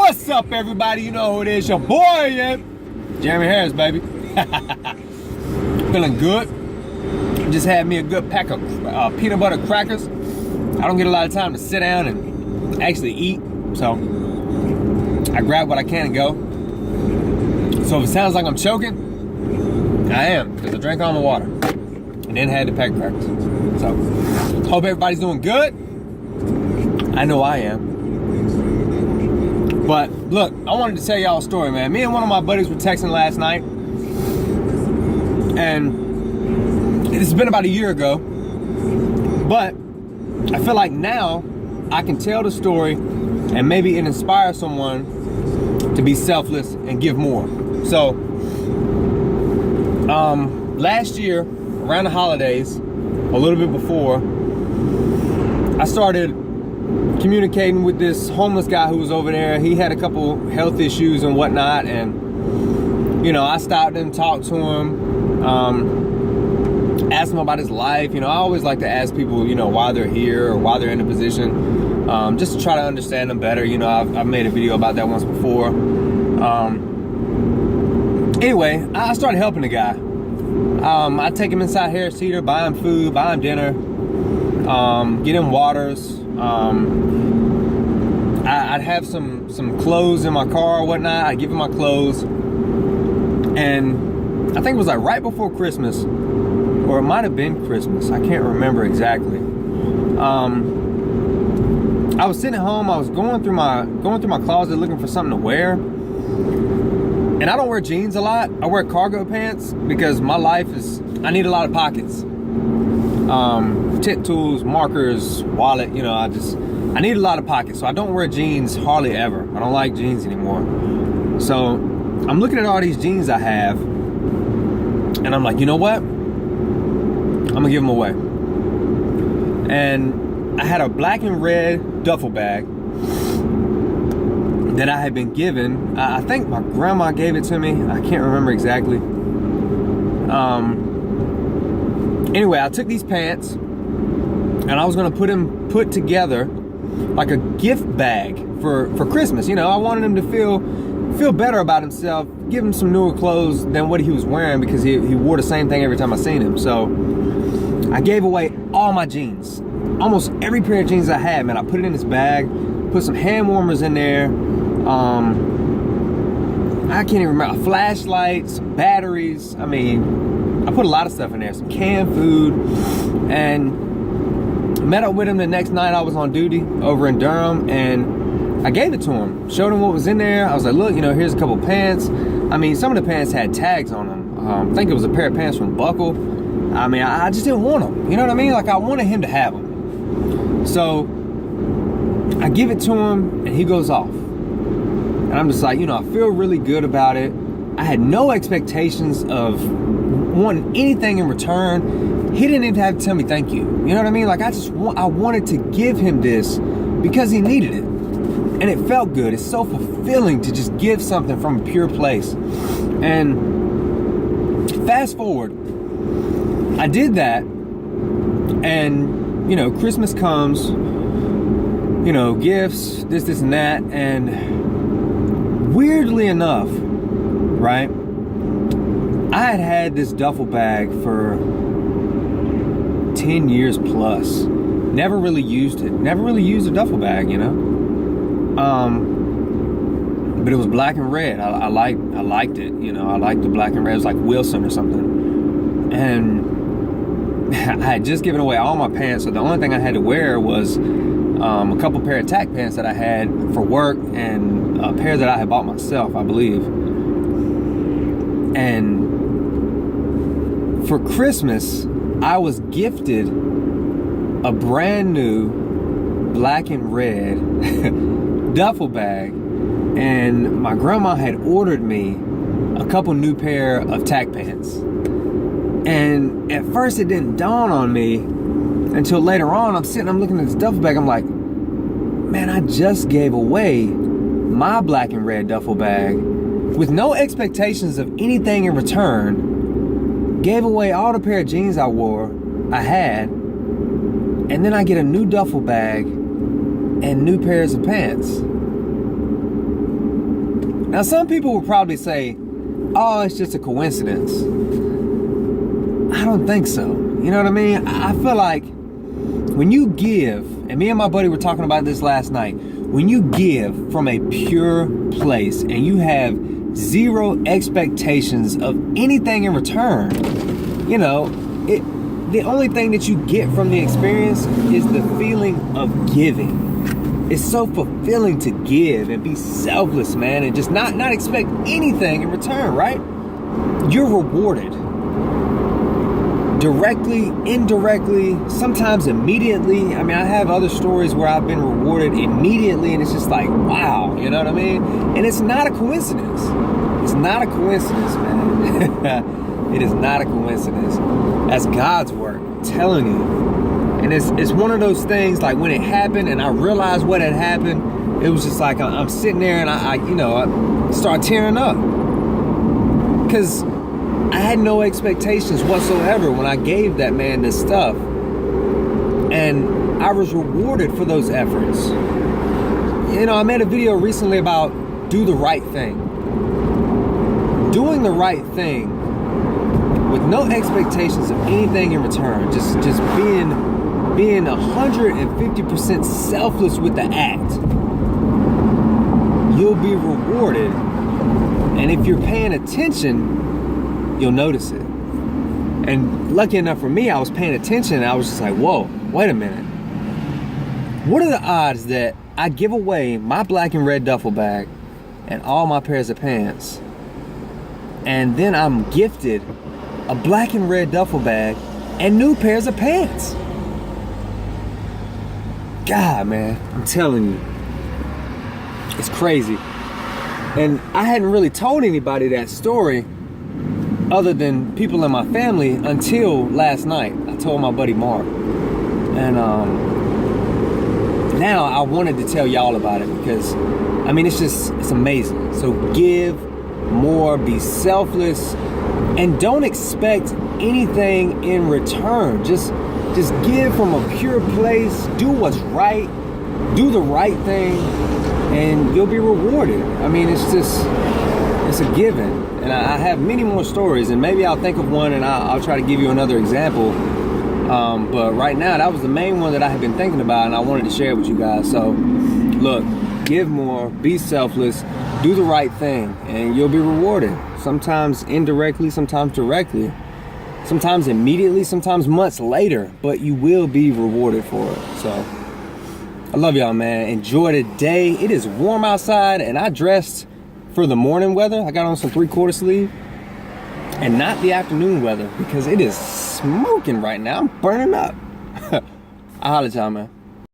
What's up, everybody? You know who it is, your boy, yeah. Jeremy Harris, baby. Feeling good. Just had me a good pack of peanut butter crackers. I don't get a lot of time to sit down and actually eat, so I grab what I can and go. So if it sounds like I'm choking, I am, because I drank all my water and then had the pack of crackers. So hope everybody's doing good. I know I am. But look, I wanted to tell y'all a story, man. Me and one of my buddies were texting last night, and it's been about a year ago, but I feel like now I can tell the story and maybe it inspires someone to be selfless and give more. So last year around the holidays, a little bit before, I started communicating with this homeless guy who was over there. He had a couple health issues and whatnot, and you know, I stopped him, talked to him, asked him about his life. You know, I always like to ask people, you know, why they're here or why they're in a position, just to try to understand them better. You know, I've made a video about that once before. Anyway, I started helping the guy. I take him inside Harris Teeter, buy him food, buy him dinner, get him waters. I'd have some clothes in my car or whatnot. I'd give him my clothes, and I think it was like right before Christmas, or it might have been Christmas. I can't remember exactly. I was sitting at home. I was going through my closet looking for something to wear, and I don't wear jeans a lot. I wear cargo pants because my life is, I need a lot of pockets. Tip tools, markers, wallet, you know, I need a lot of pockets, so I don't wear jeans hardly ever. I don't like jeans anymore. So I'm looking at all these jeans I have, and I'm like, you know what? I'm gonna give them away. And I had a black and red duffel bag that I had been given. I think my grandma gave it to me. I can't remember exactly. Anyway, I took these pants and I was gonna put together like a gift bag for Christmas. You know, I wanted him to feel better about himself, give him some newer clothes than what he was wearing, because he wore the same thing every time I seen him. So I gave away all my jeans, almost every pair of jeans I had, man. I put it in this bag, put some hand warmers in there. I can't even remember, flashlights, batteries. I mean, I put a lot of stuff in there, some canned food, and met up with him the next night. I was on duty over in Durham, and I gave it to him, showed him what was in there. I was like, look, you know, here's a couple pants. I mean, some of the pants had tags on them. I think it was a pair of pants from Buckle. I mean, I just didn't want them. You know what I mean? Like, I wanted him to have them. So I give it to him, and he goes off. And I'm just like, you know, I feel really good about it. I had no expectations of wanting anything in return. He didn't even have to tell me thank you. You know what I mean? Like, I wanted to give him this because he needed it. And it felt good. It's so fulfilling to just give something from a pure place. And fast forward, I did that. And, you know, Christmas comes, you know, gifts, this and that. And weirdly enough, right, I had this duffel bag for 10 years plus. Never really used it. Never really used a duffel bag, you know. But it was black and red. I liked it, you know. I liked the black and red. It was like Wilson or something. And I had just given away all my pants, so the only thing I had to wear was a couple pair of tack pants that I had for work, and a pair that I had bought myself, I believe. And for Christmas, I was gifted a brand new black and red duffel bag, and my grandma had ordered me a couple new pair of tack pants. And at first it didn't dawn on me until later on. I'm looking at this duffel bag, I'm like, man, I just gave away my black and red duffel bag with no expectations of anything in return. Gave away all the pair of jeans I had, and then I get a new duffel bag and new pairs of pants. Now, some people will probably say, oh, it's just a coincidence. I don't think so. You know what I mean? I feel like when you give, and me and my buddy were talking about this last night, when you give from a pure place and you have zero expectations of anything in return, you know, the only thing that you get from the experience is the feeling of giving. It's so fulfilling to give and be selfless, man, and just not expect anything in return, right? You're rewarded. Directly, indirectly, sometimes immediately. I mean, I have other stories where I've been rewarded immediately, and it's just like, wow, you know what I mean? And it's not a coincidence. It's not a coincidence, man. It is not a coincidence. That's God's work, I'm telling you. And it's one of those things, like when it happened and I realized what had happened, it was just like I'm sitting there and I start tearing up. Because I had no expectations whatsoever when I gave that man this stuff. And I was rewarded for those efforts. You know, I made a video recently about do the right thing. Doing the right thing with no expectations of anything in return. Just being 150% selfless with the act. You'll be rewarded. And if you're paying attention, you'll notice it. And lucky enough for me, I was paying attention and I was just like, whoa, wait a minute. What are the odds that I give away my black and red duffel bag and all my pairs of pants, and then I'm gifted a black and red duffel bag and new pairs of pants? God, man, I'm telling you, it's crazy. And I hadn't really told anybody that story other than people in my family until last night. I told my buddy Mark. And now I wanted to tell y'all about it because, I mean, it's amazing. So give more, be selfless, and don't expect anything in return. Just give from a pure place, do what's right, do the right thing, and you'll be rewarded. I mean, it's a given. And I have many more stories, and maybe I'll think of one and I'll try to give you another example. But right now, that was the main one that I have been thinking about, and I wanted to share it with you guys. So, look, give more, be selfless, do the right thing, and you'll be rewarded. Sometimes indirectly, sometimes directly. Sometimes immediately, sometimes months later, but you will be rewarded for it. So, I love y'all, man. Enjoy the day. It is warm outside, and I dressed for the morning weather. I got on some 3/4 sleeve, and not the afternoon weather, because it is smoking right now. I'm burning up. I'll holler at y'all, man.